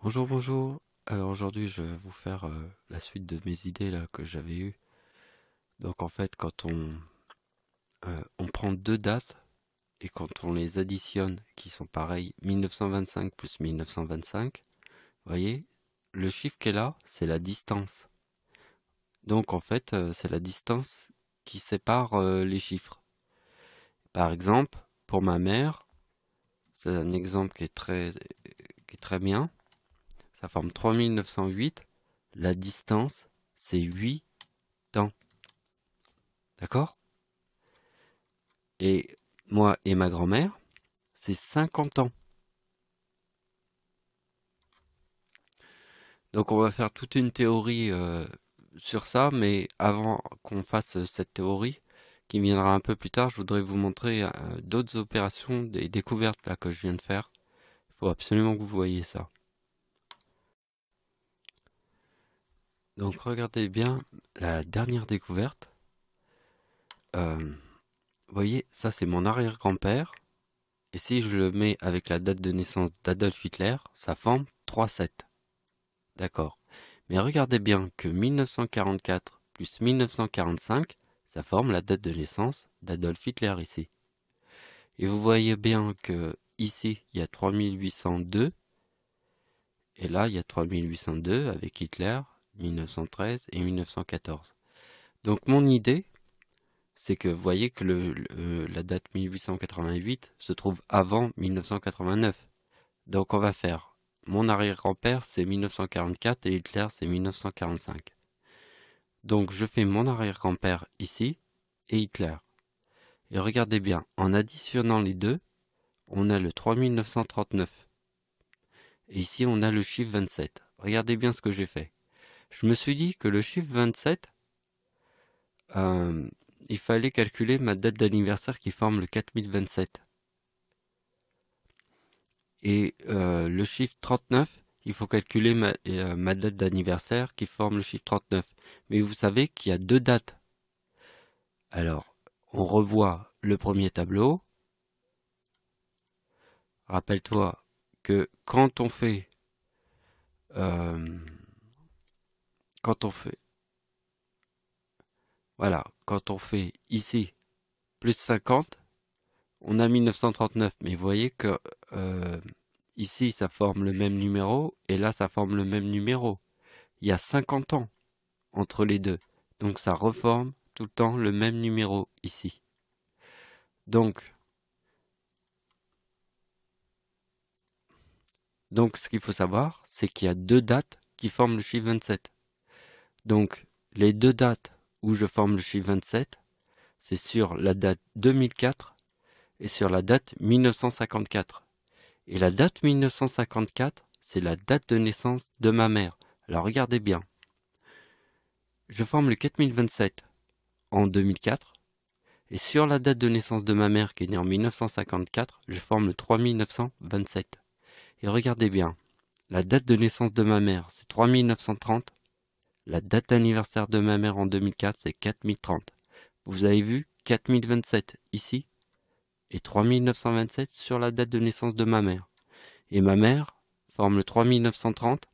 Bonjour, bonjour. Alors aujourd'hui, je vais vous faire la suite de mes idées là que j'avais eues. Donc en fait, quand on prend deux dates et quand on les additionne, qui sont pareilles, 1925 plus 1925, vous voyez, le chiffre qui est là, c'est la distance. Donc en fait, c'est la distance qui sépare les chiffres. Par exemple, pour ma mère, c'est un exemple qui est très bien. Ça forme 3908. La distance, c'est 8 ans. D'accord? Et moi et ma grand-mère, c'est 50 ans. Donc on va faire toute une théorie sur ça, mais avant qu'on fasse cette théorie, qui viendra un peu plus tard, je voudrais vous montrer d'autres opérations, des découvertes là que je viens de faire. Il faut absolument que vous voyez ça. Donc regardez bien la dernière découverte. Vous voyez, ça c'est mon arrière-grand-père. Et si je le mets avec la date de naissance d'Adolf Hitler, ça forme 3-7. D'accord. Mais regardez bien que 1944 plus 1945, ça forme la date de naissance d'Adolf Hitler ici. Et vous voyez bien que ici, il y a 3802, et là, il y a 3802 avec Hitler, 1913 et 1914. Donc mon idée, c'est que vous voyez que la date 1888 se trouve avant 1989. Donc on va faire, mon arrière-grand-père c'est 1944 et Hitler c'est 1945. Donc je fais mon arrière-grand-père ici et Hitler. Et regardez bien, en additionnant les deux, on a le 3939. Et ici on a le chiffre 27. Regardez bien ce que j'ai fait. Je me suis dit que le chiffre 27, euh, il fallait calculer ma date d'anniversaire qui forme le 4027. Et le chiffre 39, il faut calculer ma date d'anniversaire qui forme le chiffre 39. Mais vous savez qu'il y a deux dates. Alors, on revoit le premier tableau. Rappelle-toi que euh, quand on fait, voilà, quand on fait ici plus 50, on a 1939. Mais vous voyez que euh, ici ça forme le même numéro et là ça forme le même numéro. Il y a 50 ans entre les deux. Donc ça reforme tout le temps le même numéro ici. Donc, donc ce qu'il faut savoir, c'est qu'il y a deux dates qui forment le chiffre 27. Donc les deux dates où je forme le chiffre 27, c'est sur la date 2004 et sur la date 1954. Et la date 1954, c'est la date de naissance de ma mère. Alors regardez bien. Je forme le 4027 en 2004. Et sur la date de naissance de ma mère qui est née en 1954, je forme le 3927. Et regardez bien. La date de naissance de ma mère, c'est 3930. La date d'anniversaire de ma mère en 2004, c'est 4030. Vous avez vu 4027 ici et 3927 sur la date de naissance de ma mère. Et ma mère forme le 3930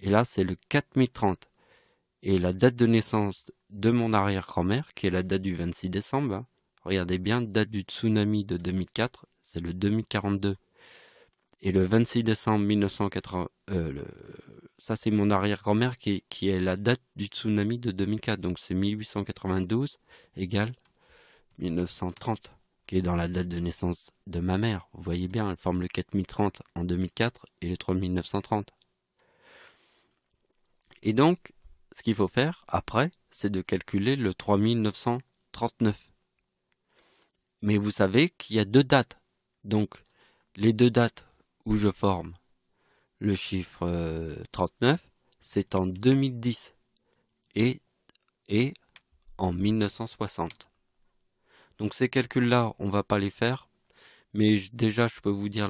et là c'est le 4030. Et la date de naissance de mon arrière-grand-mère, qui est la date du 26 décembre, hein, regardez bien, date du tsunami de 2004, c'est le 2042. Et le 26 décembre 1980, ça c'est mon arrière-grand-mère qui est la date du tsunami de 2004, donc c'est 1892 égale 1930, qui est dans la date de naissance de ma mère. Vous voyez bien, elle forme le 4030 en 2004 et le 3930. Et donc, ce qu'il faut faire après, c'est de calculer le 3939. Mais vous savez qu'il y a deux dates. Donc, les deux dates où je forme le chiffre 39, c'est en 2010 et, et en 1960. Donc ces calculs-là, on va pas les faire. Mais déjà, je peux vous dire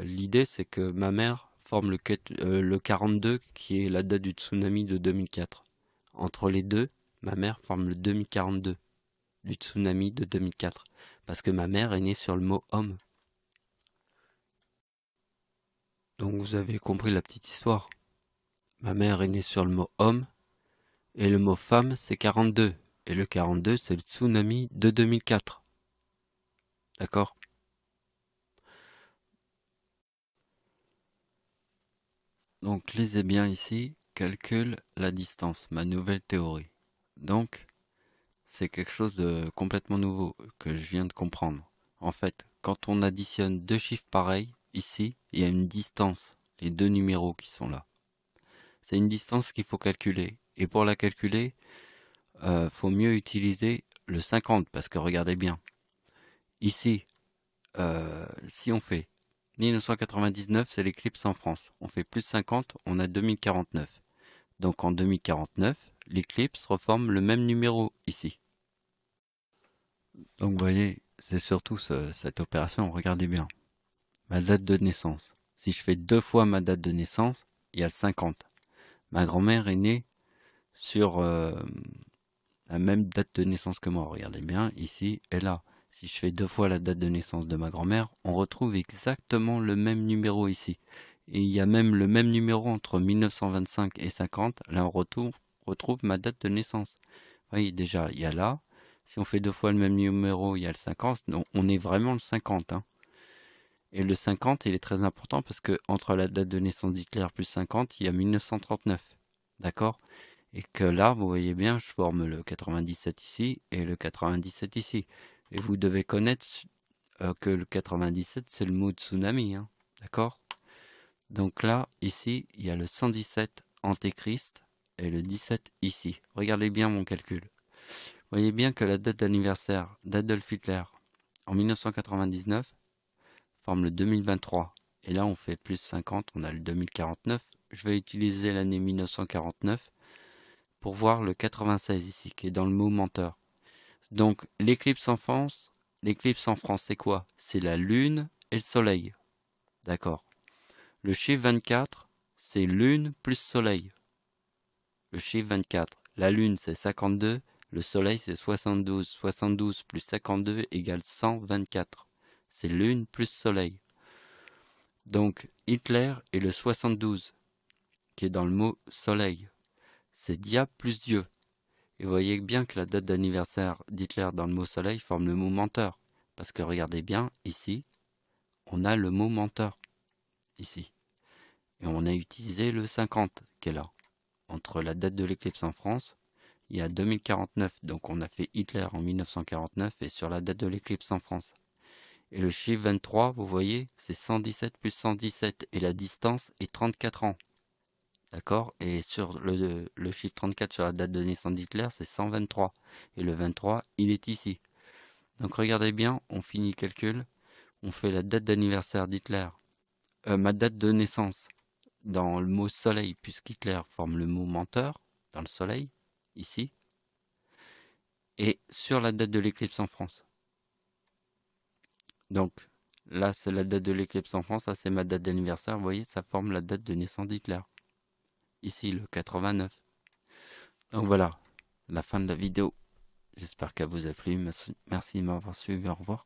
l'idée, c'est que ma mère forme le 42, qui est la date du tsunami de 2004. Entre les deux, ma mère forme le 2042 du tsunami de 2004. Parce que ma mère est née sur le mot homme. Donc vous avez compris la petite histoire. Ma mère est née sur le mot homme, et le mot femme c'est 42. Et le 42 c'est le tsunami de 2004. D'accord? Donc lisez bien ici, calcule la distance, ma nouvelle théorie. Donc, c'est quelque chose de complètement nouveau que je viens de comprendre. En fait, quand on additionne deux chiffres pareils, ici, il y a une distance, les deux numéros qui sont là. C'est une distance qu'il faut calculer. Et pour la calculer, faut mieux utiliser le 50, parce que regardez bien. Ici, si on fait 1999, c'est l'éclipse en France. On fait plus 50, on a 2049. Donc en 2049, l'éclipse reforme le même numéro ici. Donc vous voyez, c'est surtout cette opération, regardez bien. Ma date de naissance. Si je fais deux fois ma date de naissance, il y a le 50. Ma grand-mère est née sur la même date de naissance que moi. Regardez bien, ici et là. Si je fais deux fois la date de naissance de ma grand-mère, on retrouve exactement le même numéro ici. Et il y a même le même numéro entre 1925 et 50. Là, on retrouve ma date de naissance. Vous voyez, déjà, il y a là. Si on fait deux fois le même numéro, il y a le 50. Donc, on est vraiment le 50. Hein. Et le 50, il est très important parce que entre la date de naissance d'Hitler plus 50, il y a 1939. D'accord? Et que là, vous voyez bien, je forme le 97 ici et le 97 ici. Et vous devez connaître que le 97, c'est le mot tsunami. Hein. D'accord? Donc là, ici, il y a le 117 Antéchrist et le 17 ici. Regardez bien mon calcul. Vous voyez bien que la date d'anniversaire d'Adolf Hitler en 1999 forme le 2023. Et là, on fait plus 50, on a le 2049. Je vais utiliser l'année 1949 pour voir le 96 ici, qui est dans le mot menteur. Donc, l'éclipse en France, c'est quoi? C'est la Lune et le Soleil. D'accord. Le chiffre 24, c'est Lune plus Soleil. Le chiffre 24. La Lune, c'est 52. Le Soleil, c'est 72. 72 plus 52 égale 124. C'est Lune plus Soleil. Donc, Hitler est le 72, qui est dans le mot Soleil. C'est diable plus Dieu. Et vous voyez bien que la date d'anniversaire d'Hitler dans le mot Soleil forme le mot menteur. Parce que regardez bien, ici, on a le mot menteur. Ici. Et on a utilisé le 50 qui est là. Entre la date de l'éclipse en France, il y a 2049. Donc on a fait Hitler en 1949 et sur la date de l'éclipse en France. Et le chiffre 23, vous voyez, c'est 117 plus 117. Et la distance est 34 ans. D'accord? Et sur le chiffre 34 sur la date de naissance d'Hitler, c'est 123. Et le 23, il est ici. Donc regardez bien, on finit le calcul. On fait la date d'anniversaire d'Hitler. Ma date de naissance dans le mot soleil, puisqu'Hitler forme le mot menteur dans le soleil, ici. Et sur la date de l'éclipse en France. Donc là, c'est la date de l'éclipse en France. Ça, c'est ma date d'anniversaire. Vous voyez, ça forme la date de naissance d'Hitler. Ici, le 89. Donc voilà, la fin de la vidéo. J'espère qu'elle vous a plu. Merci de m'avoir suivi. Au revoir.